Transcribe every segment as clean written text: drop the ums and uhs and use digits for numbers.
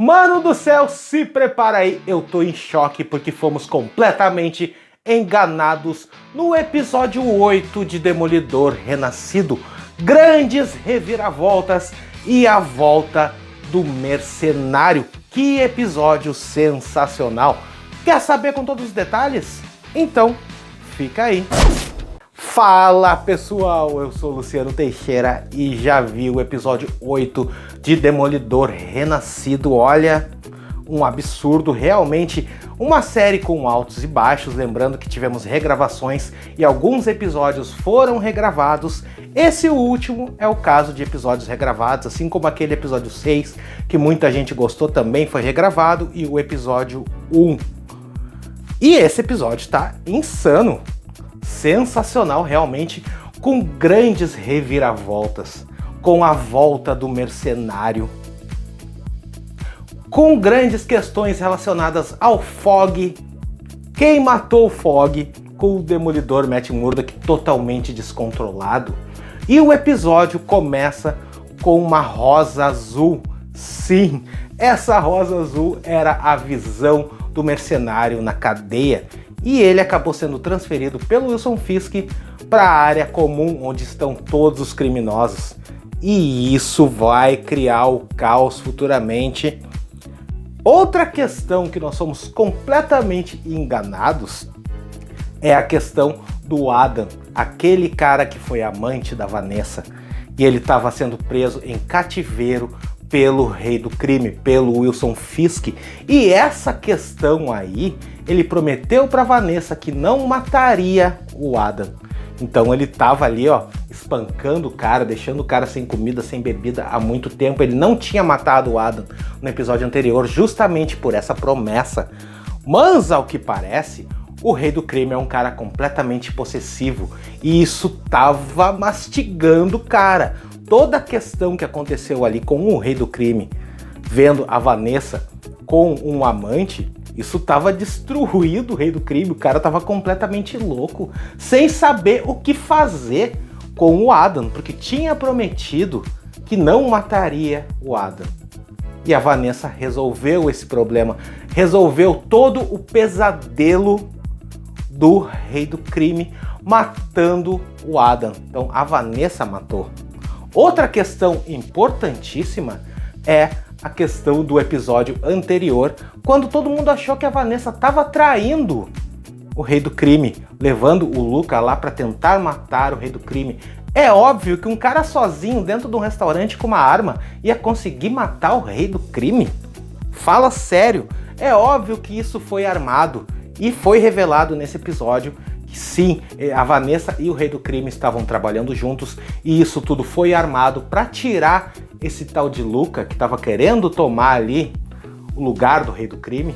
Mano do céu, se prepara aí, eu tô em choque porque fomos completamente enganados no episódio 8 de Demolidor Renascido. Grandes reviravoltas e a volta do mercenário. Que episódio sensacional! Quer saber com todos os detalhes? Então, fica aí. Fala pessoal, eu sou Luciano Teixeira e já vi o episódio 8 de Demolidor Renascido. Olha, um absurdo, realmente uma série com altos e baixos, lembrando que tivemos regravações e alguns episódios foram regravados. Esse último é o caso de episódios regravados, assim como aquele episódio 6, que muita gente gostou, também foi regravado, e o episódio 1. E esse episódio tá insano. Sensacional realmente, com grandes reviravoltas, com a volta do mercenário, com grandes questões relacionadas ao Fog, quem matou o Fog, com o Demolidor Matt Murdock totalmente descontrolado. E o episódio começa com uma rosa azul. Sim, essa rosa azul era a visão do mercenário na cadeia. E ele acabou sendo transferido pelo Wilson Fisk para a área comum onde estão todos os criminosos. E isso vai criar o caos futuramente. Outra questão que nós somos completamente enganados é a questão do Adam, aquele cara que foi amante da Vanessa. E ele estava sendo preso em cativeiro pelo rei do crime, pelo Wilson Fisk. E essa questão aí, ele prometeu para Vanessa que não mataria o Adam. Então ele tava ali, ó, espancando o cara, deixando o cara sem comida, sem bebida há muito tempo. Ele não tinha matado o Adam no episódio anterior, justamente por essa promessa. Mas, ao que parece, o rei do crime é um cara completamente possessivo. E isso tava mastigando o cara. Toda a questão que aconteceu ali com o rei do crime, vendo a Vanessa com um amante, isso tava destruído o rei do crime. O cara tava completamente louco, sem saber o que fazer com o Adam, porque tinha prometido que não mataria o Adam. E a Vanessa resolveu esse problema, resolveu todo o pesadelo do rei do crime, matando o Adam. Então a Vanessa matou. Outra questão importantíssima é a questão do episódio anterior, quando todo mundo achou que a Vanessa estava traindo o rei do crime, levando o Luca lá para tentar matar o rei do crime. É óbvio que um cara sozinho dentro de um restaurante com uma arma ia conseguir matar o rei do crime? Fala sério, é óbvio que isso foi armado e foi revelado nesse episódio. Sim, a Vanessa e o rei do crime estavam trabalhando juntos e isso tudo foi armado para tirar esse tal de Luca, que estava querendo tomar ali o lugar do rei do crime,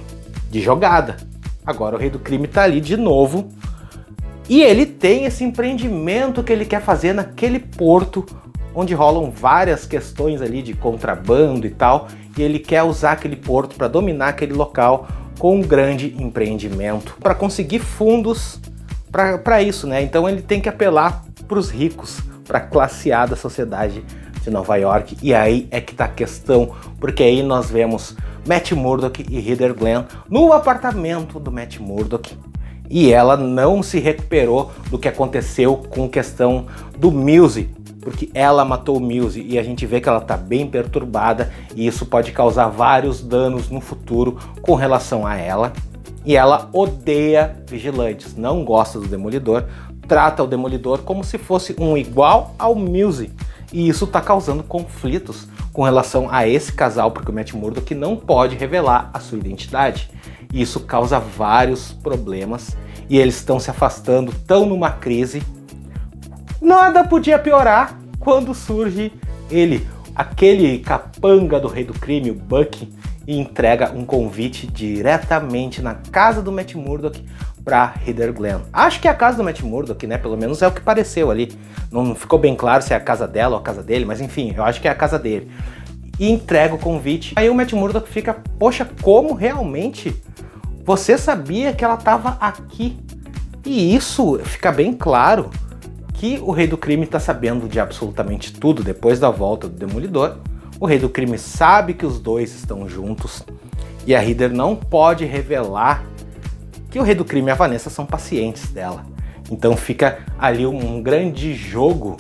de jogada. Agora o rei do crime tá ali de novo e ele tem esse empreendimento que ele quer fazer naquele porto onde rolam várias questões ali de contrabando e tal, e ele quer usar aquele porto para dominar aquele local com um grande empreendimento, para conseguir fundos para isso, né? Então ele tem que apelar para os ricos, para a classe A da sociedade de Nova York. E aí é que tá a questão, porque aí nós vemos Matt Murdock e Heather Glenn no apartamento do Matt Murdock. E ela não se recuperou do que aconteceu com a questão do Mills, porque ela matou o Mills e a gente vê que ela tá bem perturbada e isso pode causar vários danos no futuro com relação a ela. E ela odeia vigilantes, não gosta do Demolidor, trata o Demolidor como se fosse um igual ao Mills. E isso está causando conflitos com relação a esse casal, porque o Matt Murdock não pode revelar a sua identidade. E isso causa vários problemas e eles estão se afastando, estão numa crise. Nada podia piorar quando surge ele, aquele capanga do rei do crime, o Bucky, e entrega um convite diretamente na casa do Matt Murdock para Heather Glenn. Acho que é a casa do Matt Murdock, né? Pelo menos é o que pareceu ali. Não ficou bem claro se é a casa dela ou a casa dele, mas enfim, eu acho que é a casa dele. E entrega o convite. Aí o Matt Murdock fica, poxa, como realmente você sabia que ela estava aqui? E isso fica bem claro que o rei do crime está sabendo de absolutamente tudo depois da volta do Demolidor. O Rei do Crime sabe que os dois estão juntos e a Heather não pode revelar que o Rei do Crime e a Vanessa são pacientes dela. Então fica ali um grande jogo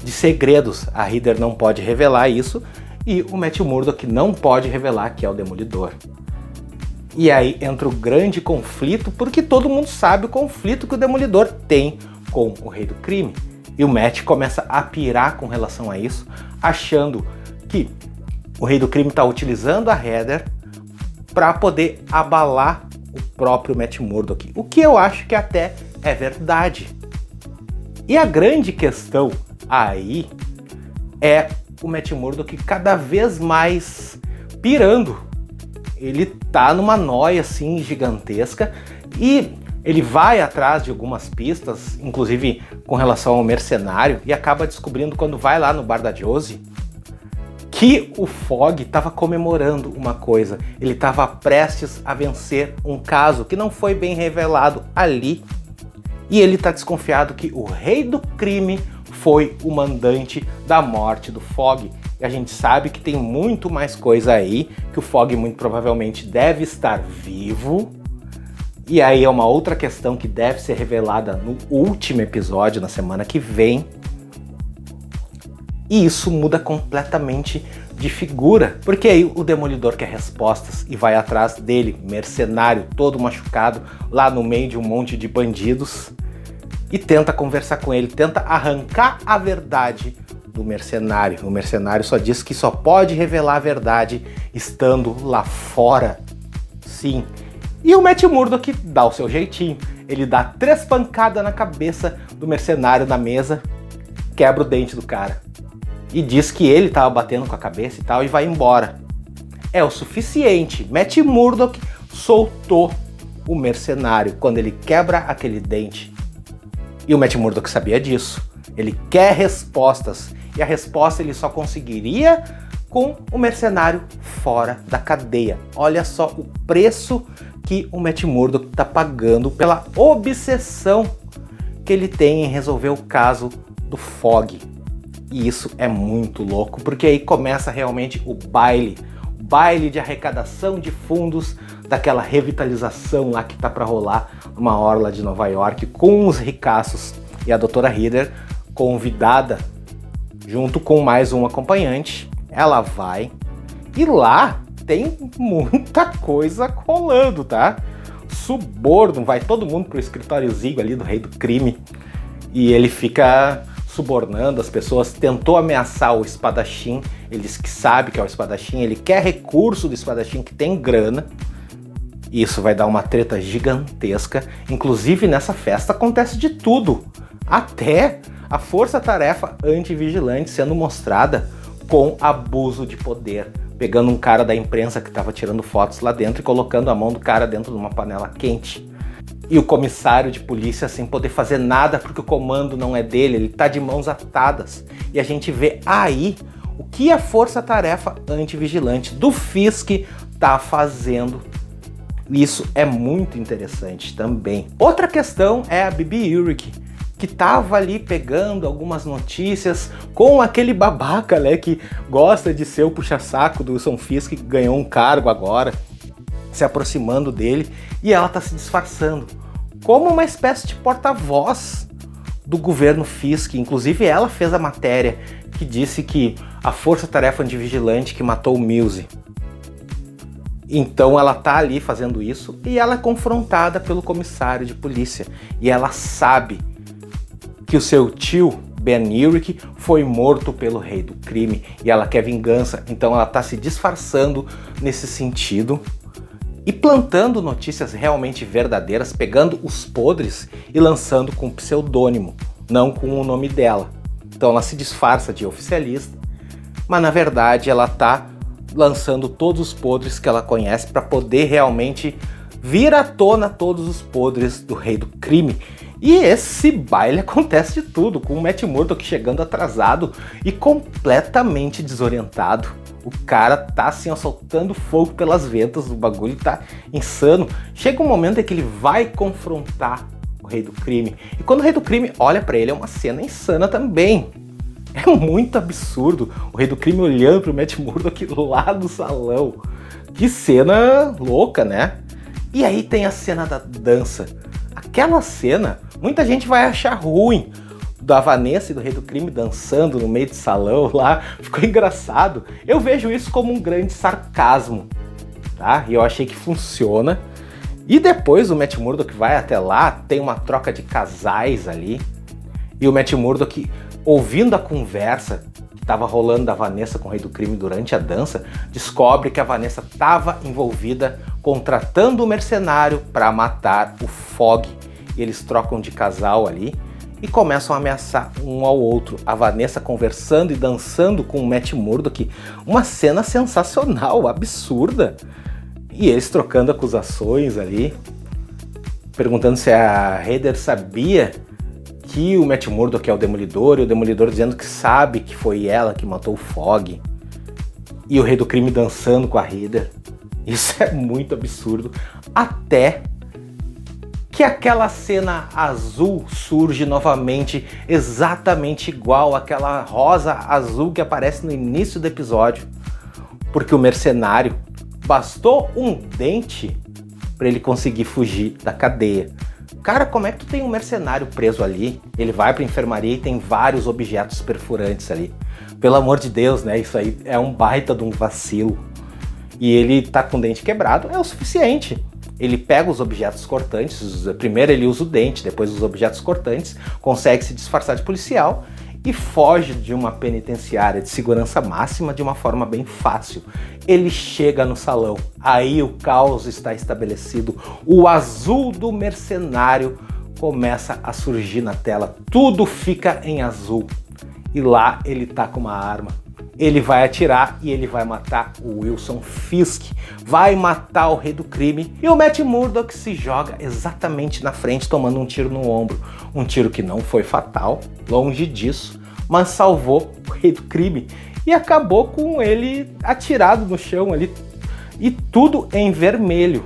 de segredos. A Heather não pode revelar isso e o Matt Murdock não pode revelar que é o Demolidor. E aí entra o grande conflito, porque todo mundo sabe o conflito que o Demolidor tem com o Rei do Crime. E o Matt começa a pirar com relação a isso, achando que o Rei do Crime está utilizando a Heather para poder abalar o próprio Matt Murdock, o que eu acho que até é verdade. E a grande questão aí é o Matt Murdock cada vez mais pirando. Ele tá numa noia assim gigantesca e ele vai atrás de algumas pistas, inclusive com relação ao mercenário, e acaba descobrindo quando vai lá no bar da Josie que o Fogg estava comemorando uma coisa. Ele estava prestes a vencer um caso que não foi bem revelado ali. E ele está desconfiado que o Rei do Crime foi o mandante da morte do Fogg. E a gente sabe que tem muito mais coisa aí, que o Fogg muito provavelmente deve estar vivo. E aí é uma outra questão que deve ser revelada no último episódio, na semana que vem. E isso muda completamente de figura, porque aí o Demolidor quer respostas e vai atrás dele, mercenário, todo machucado, lá no meio de um monte de bandidos, e tenta conversar com ele, tenta arrancar a verdade do mercenário. O mercenário só diz que só pode revelar a verdade estando lá fora. Sim. E o Matt Murdock dá o seu jeitinho. Ele dá 3 pancadas na cabeça do mercenário na mesa, quebra o dente do cara. E diz que ele tava batendo com a cabeça e tal, e vai embora. É o suficiente. Matt Murdock soltou o mercenário quando ele quebra aquele dente. E o Matt Murdock sabia disso. Ele quer respostas. E a resposta ele só conseguiria com o mercenário fora da cadeia. Olha só o preço que o Matt Murdock tá pagando pela obsessão que ele tem em resolver o caso do Fogg. E isso é muito louco, porque aí começa realmente o baile de arrecadação de fundos daquela revitalização lá que tá para rolar numa orla de Nova York com os ricaços. E a doutora Heather, convidada junto com mais um acompanhante, ela vai e lá tem muita coisa rolando, tá? Suborno, vai todo mundo pro escritóriozinho ali do Rei do Crime e ele fica subornando as pessoas, tentou ameaçar o espadachim, ele diz que sabe que é o espadachim, ele quer recurso do espadachim que tem grana. Isso vai dar uma treta gigantesca, inclusive nessa festa acontece de tudo, até a força-tarefa antivigilante sendo mostrada com abuso de poder, pegando um cara da imprensa que estava tirando fotos lá dentro e colocando a mão do cara dentro de uma panela quente. E o comissário de polícia sem poder fazer nada porque o comando não é dele, ele tá de mãos atadas. E a gente vê aí o que a força-tarefa antivigilante do Fisk tá fazendo. Isso é muito interessante também. Outra questão é a Bibi Urich, que tava ali pegando algumas notícias com aquele babaca, né, que gosta de ser o puxa-saco do Wilson Fisk, que ganhou um cargo agora, se aproximando dele, e ela tá se disfarçando como uma espécie de porta-voz do governo Fisk. Inclusive ela fez a matéria que disse que a força-tarefa antivigilante que matou o Mills. Então ela tá ali fazendo isso e ela é confrontada pelo comissário de polícia. E ela sabe que o seu tio, Ben Urich, foi morto pelo Rei do Crime e ela quer vingança. Então ela tá se disfarçando nesse sentido e plantando notícias realmente verdadeiras, pegando os podres e lançando com pseudônimo, não com o nome dela. Então ela se disfarça de oficialista, mas na verdade ela tá lançando todos os podres que ela conhece para poder realmente vir à tona todos os podres do Rei do Crime. E esse baile acontece de tudo, com o Matt Murdock chegando atrasado e completamente desorientado. O cara tá assim, ó, soltando fogo pelas ventas, o bagulho tá insano. Chega um momento em que ele vai confrontar o Rei do Crime. E quando o Rei do Crime olha pra ele, é uma cena insana também. É muito absurdo o Rei do Crime olhando pro Matt Murdock lá do salão. Que cena louca, né? E aí tem a cena da dança. Aquela cena, muita gente vai achar ruim, da Vanessa e do Rei do Crime dançando no meio do salão lá, ficou engraçado. Eu vejo isso como um grande sarcasmo, tá? E eu achei que funciona. E depois o Matt Murdock vai até lá, tem uma troca de casais ali, e o Matt Murdock, ouvindo a conversa que estava rolando da Vanessa com o Rei do Crime durante a dança, descobre que a Vanessa estava envolvida contratando o mercenário para matar o Fogg. E eles trocam de casal ali e começam a ameaçar um ao outro. A Vanessa conversando e dançando com o Matt Murdock, uma cena sensacional, absurda. E eles trocando acusações ali, perguntando se a Heather sabia que o Matt Murdock é o Demolidor, e o Demolidor dizendo que sabe que foi ela que matou o Fogg. E o Rei do Crime dançando com a Heather. Isso é muito absurdo. Até que aquela cena azul surge novamente, exatamente igual àquela rosa azul que aparece no início do episódio. Porque o mercenário, bastou um dente para ele conseguir fugir da cadeia. Cara, como é que tu tem um mercenário preso ali? Ele vai pra enfermaria e tem vários objetos perfurantes ali. Pelo amor de Deus, né? Isso aí é um baita de um vacilo. E ele tá com o dente quebrado, é o suficiente. Ele pega os objetos cortantes, primeiro ele usa o dente, depois os objetos cortantes, consegue se disfarçar de policial e foge de uma penitenciária de segurança máxima de uma forma bem fácil. Ele chega no salão, aí o caos está estabelecido, o azul do mercenário começa a surgir na tela, tudo fica em azul. E lá ele tá com uma arma. Ele vai atirar e ele vai matar o Wilson Fisk, vai matar o Rei do Crime, e o Matt Murdock se joga exatamente na frente tomando um tiro no ombro. Um tiro que não foi fatal, longe disso, mas salvou o Rei do Crime e acabou com ele atirado no chão ali, e tudo em vermelho.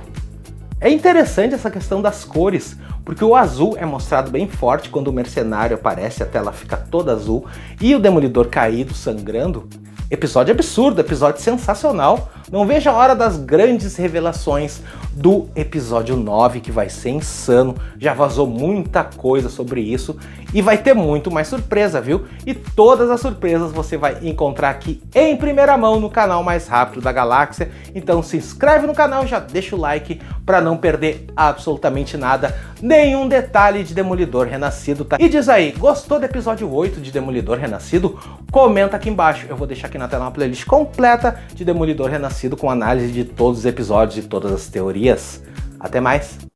É interessante essa questão das cores, porque o azul é mostrado bem forte quando o mercenário aparece, a tela fica toda azul, e o Demolidor caído, sangrando. Episódio absurdo, episódio sensacional. Não vejo a hora das grandes revelações do episódio 9, que vai ser insano. Já vazou muita coisa sobre isso e vai ter muito mais surpresa, viu? E todas as surpresas você vai encontrar aqui em primeira mão no canal mais rápido da galáxia. Então se inscreve no canal e já deixa o like para não perder absolutamente nada, nenhum detalhe de Demolidor Renascido, tá? E diz aí, gostou do episódio 8 de Demolidor Renascido? Comenta aqui embaixo, eu vou deixar aqui na tela uma playlist completa de Demolidor Renascido com análise de todos os episódios e todas as teorias. Até mais!